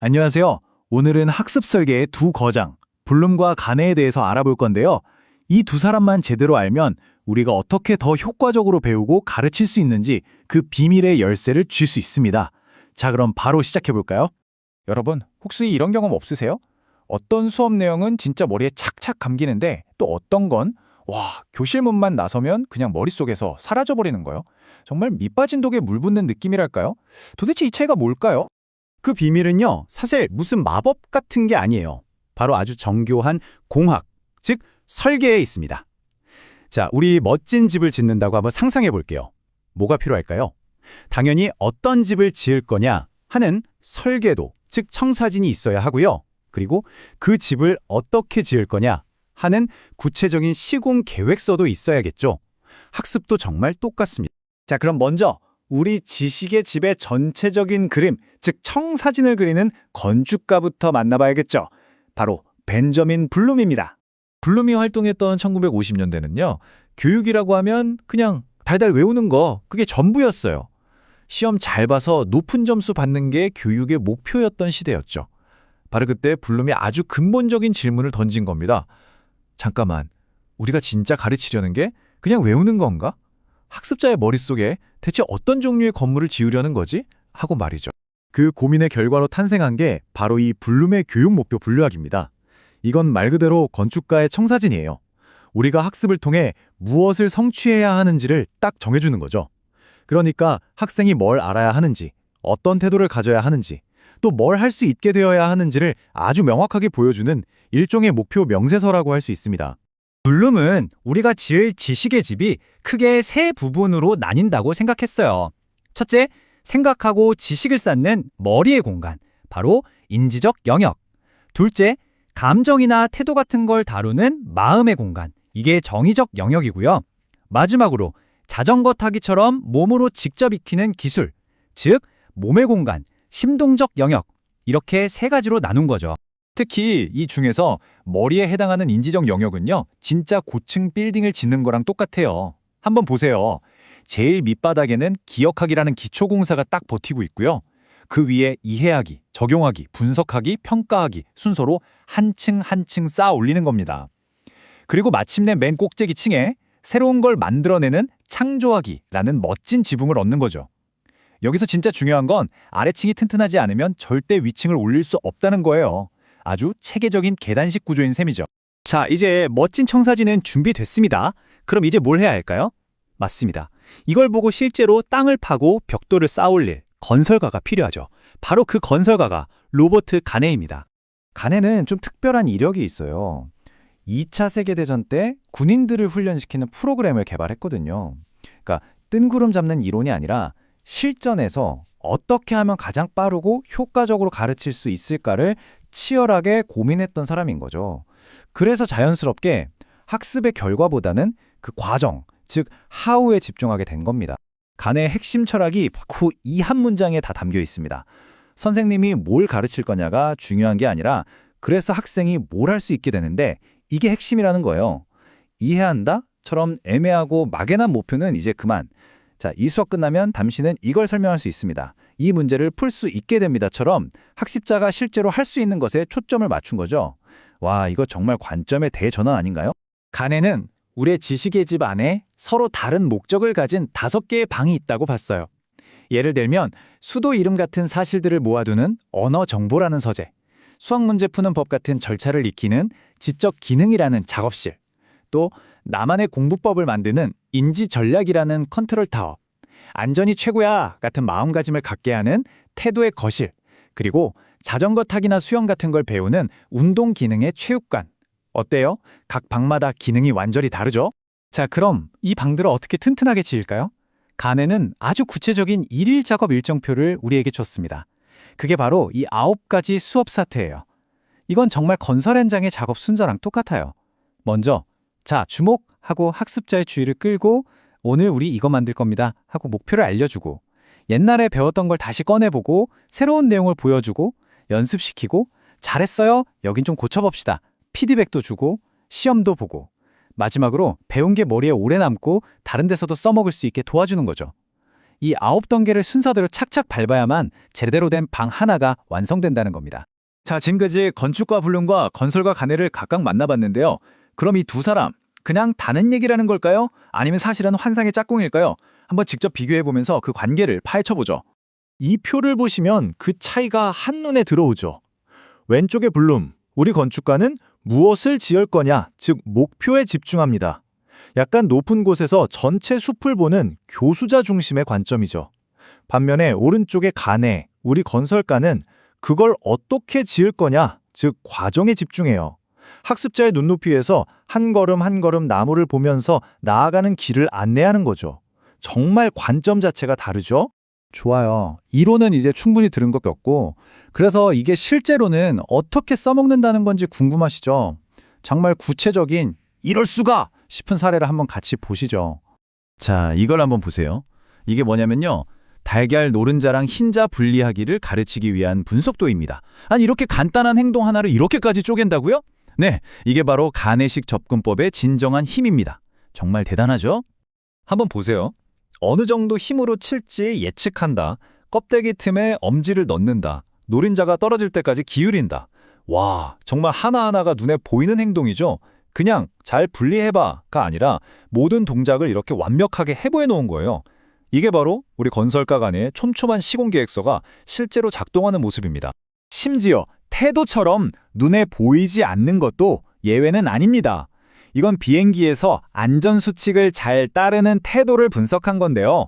안녕하세요. 오늘은 학습 설계의 두 거장, 블룸과 가네에 대해서 알아볼 건데요. 이 두 사람만 제대로 알면 우리가 어떻게 더 효과적으로 배우고 가르칠 수 있는지 그 비밀의 열쇠를 쥘 수 있습니다. 자, 그럼 바로 시작해 볼까요? 여러분, 혹시 이런 경험 없으세요? 어떤 수업 내용은 진짜 머리에 착착 감기는데 또 어떤 건 교실 문만 나서면 그냥 머릿속에서 사라져버리는 거요. 정말 밑 빠진 독에 물 붓는 느낌이랄까요? 도대체 이 차이가 뭘까요? 그 비밀은요, 사실 무슨 마법 같은 게 아니에요. 바로 아주 정교한 공학, 즉 설계에 있습니다. 자, 우리 멋진 집을 짓는다고 한번 상상해 볼게요. 뭐가 필요할까요? 당연히 어떤 집을 지을 거냐 하는 설계도, 즉 청사진이 있어야 하고요. 그리고 그 집을 어떻게 지을 거냐 하는 구체적인 시공 계획서도 있어야겠죠. 학습도 정말 똑같습니다. 자, 그럼 먼저 우리 지식의 집의 전체적인 그림, 즉 청사진을 그리는 건축가부터 만나봐야겠죠. 바로 벤저민 블룸입니다. 블룸이 활동했던 1950년대는요. 교육이라고 하면 그냥 달달 외우는 거, 그게 전부였어요. 시험 잘 봐서 높은 점수 받는 게 교육의 목표였던 시대였죠. 바로 그때 블룸이 아주 근본적인 질문을 던진 겁니다. 잠깐만, 우리가 진짜 가르치려는 게 그냥 외우는 건가? 학습자의 머릿속에 대체 어떤 종류의 건물을 지으려는 거지? 하고 말이죠. 그 고민의 결과로 탄생한 게 바로 이 블룸의 교육 목표 분류학입니다. 이건 말 그대로 건축가의 청사진이에요. 우리가 학습을 통해 무엇을 성취해야 하는지를 딱 정해주는 거죠. 그러니까 학생이 뭘 알아야 하는지, 어떤 태도를 가져야 하는지, 또 뭘 할 수 있게 되어야 하는지를 아주 명확하게 보여주는 일종의 목표 명세서라고 할 수 있습니다. 블룸은 우리가 지을 지식의 집이 크게 세 부분으로 나뉜다고 생각했어요. 첫째, 생각하고 지식을 쌓는 머리의 공간, 바로 인지적 영역. 둘째, 감정이나 태도 같은 걸 다루는 마음의 공간, 이게 정의적 영역이고요. 마지막으로 자전거 타기처럼 몸으로 직접 익히는 기술, 즉 몸의 공간, 심동적 영역, 이렇게 세 가지로 나눈 거죠. 특히 이 중에서 머리에 해당하는 인지적 영역은요, 진짜 고층 빌딩을 짓는 거랑 똑같아요. 한번 보세요. 제일 밑바닥에는 기억하기라는 기초공사가 딱 버티고 있고요. 그 위에 이해하기, 적용하기, 분석하기, 평가하기 순서로 한 층 한 층 쌓아 올리는 겁니다. 그리고 마침내 맨 꼭대기 층에 새로운 걸 만들어내는 창조하기라는 멋진 지붕을 얻는 거죠. 여기서 진짜 중요한 건 아래층이 튼튼하지 않으면 절대 위층을 올릴 수 없다는 거예요. 아주 체계적인 계단식 구조인 셈이죠. 자, 이제 멋진 청사진은 준비됐습니다. 그럼 이제 뭘 해야 할까요? 맞습니다. 이걸 보고 실제로 땅을 파고 벽돌을 쌓아올릴 건설가가 필요하죠. 바로 그 건설가가 로버트 가네입니다. 가네는 좀 특별한 이력이 있어요. 2차 세계대전 때 군인들을 훈련시키는 프로그램을 개발했거든요. 그러니까 뜬구름 잡는 이론이 아니라 실전에서 어떻게 하면 가장 빠르고 효과적으로 가르칠 수 있을까를 치열하게 고민했던 사람인 거죠. 그래서 자연스럽게 학습의 결과보다는 그 과정, 즉 하우에 집중하게 된 겁니다. 간의 핵심 철학이 바로 이 한 문장에 다 담겨 있습니다. 선생님이 뭘 가르칠 거냐가 중요한 게 아니라 그래서 학생이 뭘 할 수 있게 되는데 이게 핵심이라는 거예요. 이해한다?처럼 애매하고 막연한 목표는 이제 그만. 자, 이 수업 끝나면 당신은 이걸 설명할 수 있습니다. 이 문제를 풀 수 있게 됩니다처럼 학습자가 실제로 할 수 있는 것에 초점을 맞춘 거죠. 와, 이거 정말 관점의 대전환 아닌가요? 가네는 우리의 지식의 집 안에 서로 다른 목적을 가진 5개의 방이 있다고 봤어요. 예를 들면 수도 이름 같은 사실들을 모아두는 언어 정보라는 서재, 수학 문제 푸는 법 같은 절차를 익히는 지적 기능이라는 작업실, 또 나만의 공부법을 만드는 인지 전략이라는 컨트롤 타워, 안전이 최고야 같은 마음가짐을 갖게 하는 태도의 거실, 그리고 자전거 타기나 수영 같은 걸 배우는 운동 기능의 체육관. 어때요? 각 방마다 기능이 완전히 다르죠? 자, 그럼 이 방들을 어떻게 튼튼하게 지을까요? 가네는 아주 구체적인 일일 작업 일정표를 우리에게 줬습니다. 그게 바로 이 9가지 수업 사태예요. 이건 정말 건설 현장의 작업 순서랑 똑같아요. 먼저 자, 주목하고 학습자의 주의를 끌고 오늘 우리 이거 만들 겁니다 하고 목표를 알려주고 옛날에 배웠던 걸 다시 꺼내보고 새로운 내용을 보여주고 연습시키고 잘했어요? 여긴 좀 고쳐봅시다. 피드백도 주고 시험도 보고 마지막으로 배운 게 머리에 오래 남고 다른 데서도 써먹을 수 있게 도와주는 거죠. 이 9단계를 순서대로 착착 밟아야만 제대로 된 방 하나가 완성된다는 겁니다. 자, 지금까지 건축가 불륜과 건설가 간해를 각각 만나봤는데요. 그럼 이 두 사람 그냥 다른 얘기라는 걸까요? 아니면 사실은 환상의 짝꿍일까요? 한번 직접 비교해보면서 그 관계를 파헤쳐보죠. 이 표를 보시면 그 차이가 한눈에 들어오죠. 왼쪽의 블룸, 우리 건축가는 무엇을 지을 거냐, 즉 목표에 집중합니다. 약간 높은 곳에서 전체 숲을 보는 교수자 중심의 관점이죠. 반면에 오른쪽의 가네, 우리 건설가는 그걸 어떻게 지을 거냐, 즉 과정에 집중해요. 학습자의 눈높이에서 한 걸음 한 걸음 나무를 보면서 나아가는 길을 안내하는 거죠. 정말 관점 자체가 다르죠? 좋아요. 이론은 이제 충분히 들은 것 같고, 그래서 이게 실제로는 어떻게 써먹는다는 건지 궁금하시죠? 정말 구체적인 이럴 수가 싶은 사례를 한번 같이 보시죠. 자, 이걸 한번 보세요. 이게 뭐냐면요. 달걀 노른자랑 흰자 분리하기를 가르치기 위한 분석도입니다. 아니, 이렇게 간단한 행동 하나를 이렇게까지 쪼갠다고요? 네, 이게 바로 가내식 접근법의 진정한 힘입니다. 정말 대단하죠? 한번 보세요. 어느 정도 힘으로 칠지 예측한다. 껍데기 틈에 엄지를 넣는다. 노른자가 떨어질 때까지 기울인다. 와, 정말 하나하나가 눈에 보이는 행동이죠? 그냥 잘 분리해봐가 아니라 모든 동작을 이렇게 완벽하게 해부해 놓은 거예요. 이게 바로 우리 건설가 간의 촘촘한 시공계획서가 실제로 작동하는 모습입니다. 심지어 태도처럼 눈에 보이지 않는 것도 예외는 아닙니다. 이건 비행기에서 안전수칙을 잘 따르는 태도를 분석한 건데요.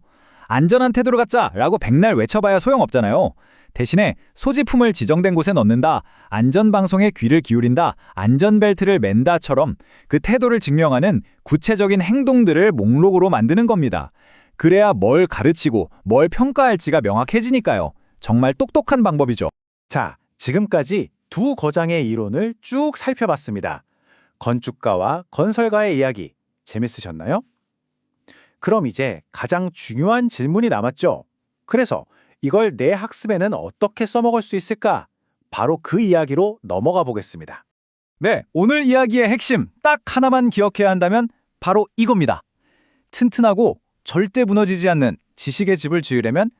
안전한 태도를 갖자라고 백날 외쳐봐야 소용없잖아요. 대신에 소지품을 지정된 곳에 넣는다, 안전방송에 귀를 기울인다, 안전벨트를 맨다처럼 그 태도를 증명하는 구체적인 행동들을 목록으로 만드는 겁니다. 그래야 뭘 가르치고 뭘 평가할지가 명확해지니까요. 정말 똑똑한 방법이죠. 자, 지금까지 두 거장의 이론을 쭉 살펴봤습니다. 건축가와 건설가의 이야기 재밌으셨나요? 그럼 이제 가장 중요한 질문이 남았죠. 그래서 이걸 내 학습에는 어떻게 써먹을 수 있을까? 바로 그 이야기로 넘어가 보겠습니다. 네, 오늘 이야기의 핵심 딱 하나만 기억해야 한다면 바로 이겁니다. 튼튼하고 절대 무너지지 않는 지식의 집을 지으려면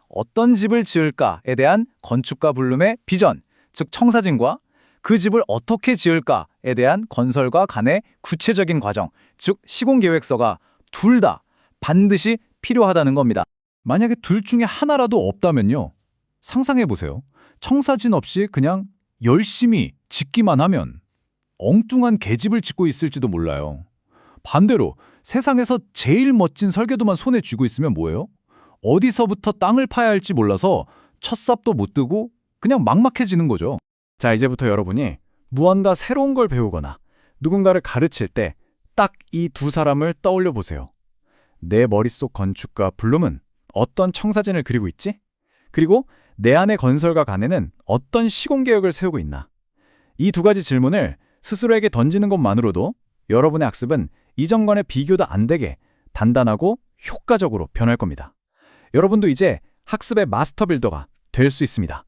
어떤 집을 지을까에 대한 건축가 불룸의 비전, 즉 청사진과 그 집을 어떻게 지을까에 대한 건설가 간의 구체적인 과정, 즉 시공계획서가 둘 다 반드시 필요하다는 겁니다. 만약에 둘 중에 하나라도 없다면요. 상상해보세요. 청사진 없이 그냥 열심히 짓기만 하면 엉뚱한 개집을 짓고 있을지도 몰라요. 반대로 세상에서 제일 멋진 설계도만 손에 쥐고 있으면 뭐예요? 어디서부터 땅을 파야 할지 몰라서 첫 삽도 못 뜨고 그냥 막막해지는 거죠. 자, 이제부터 여러분이 무언가 새로운 걸 배우거나 누군가를 가르칠 때 딱 이 두 사람을 떠올려 보세요. 내 머릿속 건축가 블룸은 어떤 청사진을 그리고 있지? 그리고 내 안의 건설가 간에는 어떤 시공계획을 세우고 있나? 이 두 가지 질문을 스스로에게 던지는 것만으로도 여러분의 학습은 이전과의 비교도 안 되게 단단하고 효과적으로 변할 겁니다. 여러분도 이제 학습의 마스터 빌더가 될 수 있습니다.